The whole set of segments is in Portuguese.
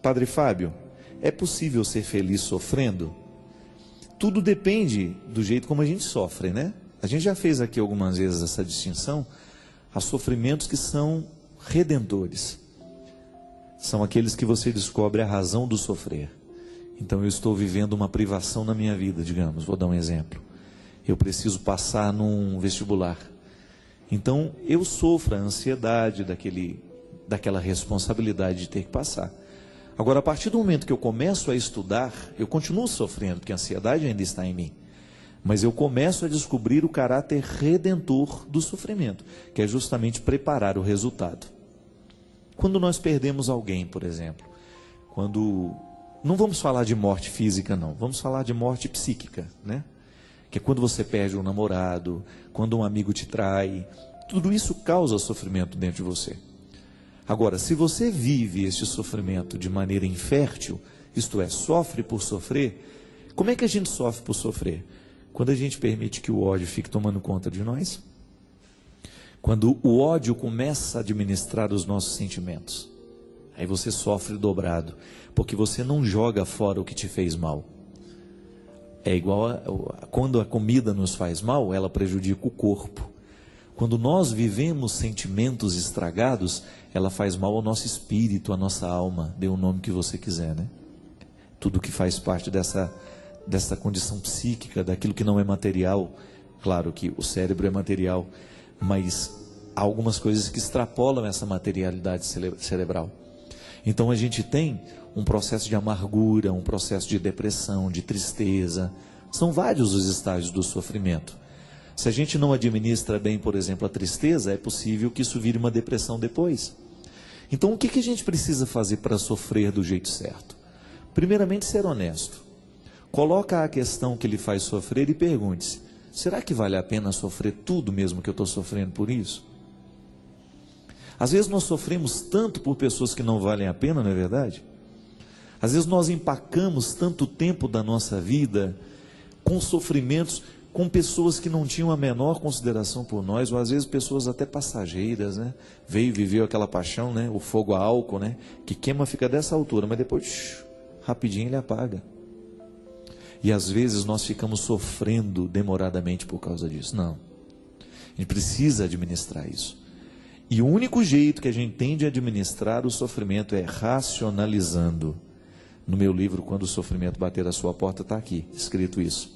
Padre Fábio, é possível ser feliz sofrendo? Tudo depende do jeito como a gente sofre, né? A gente já fez aqui algumas vezes essa distinção. Há sofrimentos que são redentores. São aqueles que você descobre a razão do sofrer. Então eu estou vivendo uma privação na minha vida, digamos, vou dar um exemplo. Eu preciso passar num vestibular. Então eu sofro a ansiedade daquela responsabilidade de ter que passar. Agora, a partir do momento que eu começo a estudar, eu continuo sofrendo, porque a ansiedade ainda está em mim. Mas eu começo a descobrir o caráter redentor do sofrimento, que é justamente preparar o resultado. Quando nós perdemos alguém, por exemplo, não vamos falar de morte física, não, vamos falar de morte psíquica, né? Que é quando você perde um namorado, quando um amigo te trai, tudo isso causa sofrimento dentro de você. Agora, se você vive este sofrimento de maneira infértil, isto é, sofre por sofrer, como é que a gente sofre por sofrer? Quando a gente permite que o ódio fique tomando conta de nós, quando o ódio começa a administrar os nossos sentimentos, aí você sofre dobrado, porque você não joga fora o que te fez mal. É igual quando a comida nos faz mal, ela prejudica o corpo. Quando nós vivemos sentimentos estragados, ela faz mal ao nosso espírito, à nossa alma, dê o nome que você quiser, né? Tudo que faz parte dessa condição psíquica, daquilo que não é material. Claro que o cérebro é material, mas há algumas coisas que extrapolam essa materialidade cerebral. Então a gente tem um processo de amargura, um processo de depressão, de tristeza. São vários os estágios do sofrimento. Se a gente não administra bem, por exemplo, a tristeza, é possível que isso vire uma depressão depois. Então, o que a gente precisa fazer para sofrer do jeito certo? Primeiramente, ser honesto. Coloca a questão que lhe faz sofrer e pergunte-se: será que vale a pena sofrer tudo mesmo que eu estou sofrendo por isso? Às vezes nós sofremos tanto por pessoas que não valem a pena, não é verdade? Às vezes nós empacamos tanto tempo da nossa vida com sofrimentos, com pessoas que não tinham a menor consideração por nós, ou às vezes pessoas até passageiras, né? Veio e viveu aquela paixão, né? O fogo a álcool, né? Que queima, fica dessa altura, mas depois, rapidinho ele apaga. E às vezes nós ficamos sofrendo demoradamente por causa disso. Não. A gente precisa administrar isso. E o único jeito que a gente tem de administrar o sofrimento é racionalizando. No meu livro, Quando o Sofrimento Bater a Sua Porta, está aqui, escrito isso.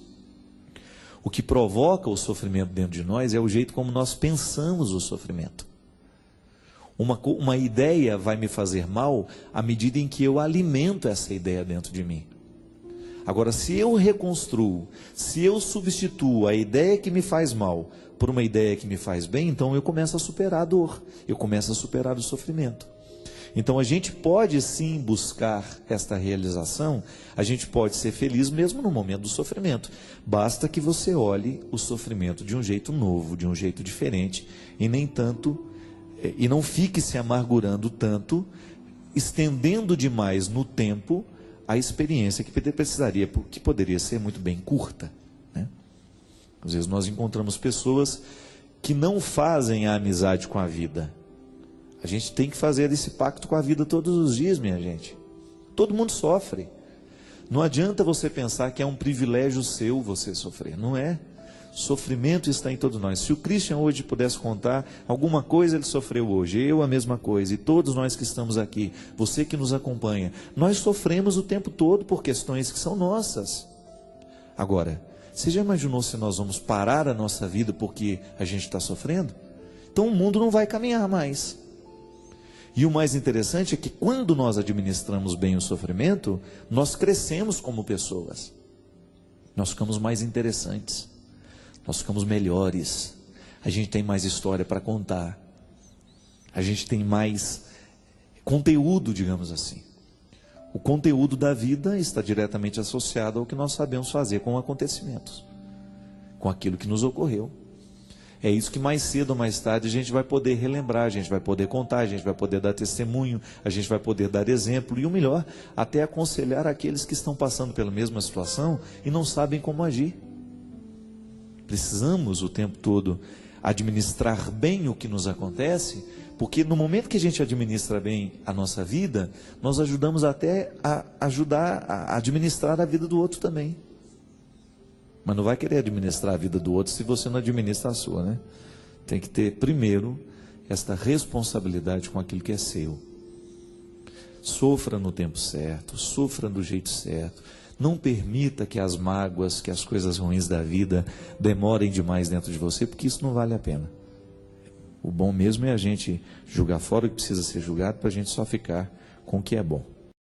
O que provoca o sofrimento dentro de nós é o jeito como nós pensamos o sofrimento. Uma ideia vai me fazer mal à medida em que eu alimento essa ideia dentro de mim. Agora, se eu reconstruo, se eu substituo a ideia que me faz mal por uma ideia que me faz bem, então eu começo a superar a dor, eu começo a superar o sofrimento. Então a gente pode sim buscar esta realização, a gente pode ser feliz mesmo no momento do sofrimento. Basta que você olhe o sofrimento de um jeito novo, de um jeito diferente, e não fique se amargurando tanto, estendendo demais no tempo a experiência que poderia ser muito bem curta, né? Às vezes nós encontramos pessoas que não fazem a amizade com a vida. A gente tem que fazer esse pacto com a vida todos os dias, minha gente. Todo mundo sofre. Não adianta você pensar que é um privilégio seu você sofrer. Não é. Sofrimento está em todos nós. Se o Christian hoje pudesse contar alguma coisa, ele sofreu hoje. Eu a mesma coisa. E todos nós que estamos aqui, você que nos acompanha, nós sofremos o tempo todo por questões que são nossas. Agora, você já imaginou se nós vamos parar a nossa vida porque a gente está sofrendo? Então o mundo não vai caminhar mais. E o mais interessante é que quando nós administramos bem o sofrimento, nós crescemos como pessoas. Nós ficamos mais interessantes. Nós ficamos melhores. A gente tem mais história para contar. A gente tem mais conteúdo, digamos assim. O conteúdo da vida está diretamente associado ao que nós sabemos fazer com acontecimentos, com aquilo que nos ocorreu. É isso que mais cedo ou mais tarde a gente vai poder relembrar, a gente vai poder contar, a gente vai poder dar testemunho, a gente vai poder dar exemplo e o melhor, até aconselhar aqueles que estão passando pela mesma situação e não sabem como agir. Precisamos o tempo todo administrar bem o que nos acontece Porque no momento que a gente administra bem a nossa vida, nós ajudamos até a ajudar a administrar a vida do outro também. Mas não vai querer administrar a vida do outro se você não administra a sua, né? Tem que ter primeiro esta responsabilidade com aquilo que é seu. Sofra no tempo certo, sofra do jeito certo. Não permita que as mágoas, que as coisas ruins da vida demorem demais dentro de você, porque isso não vale a pena. O bom mesmo é a gente julgar fora o que precisa ser julgado, para a gente só ficar com o que é bom.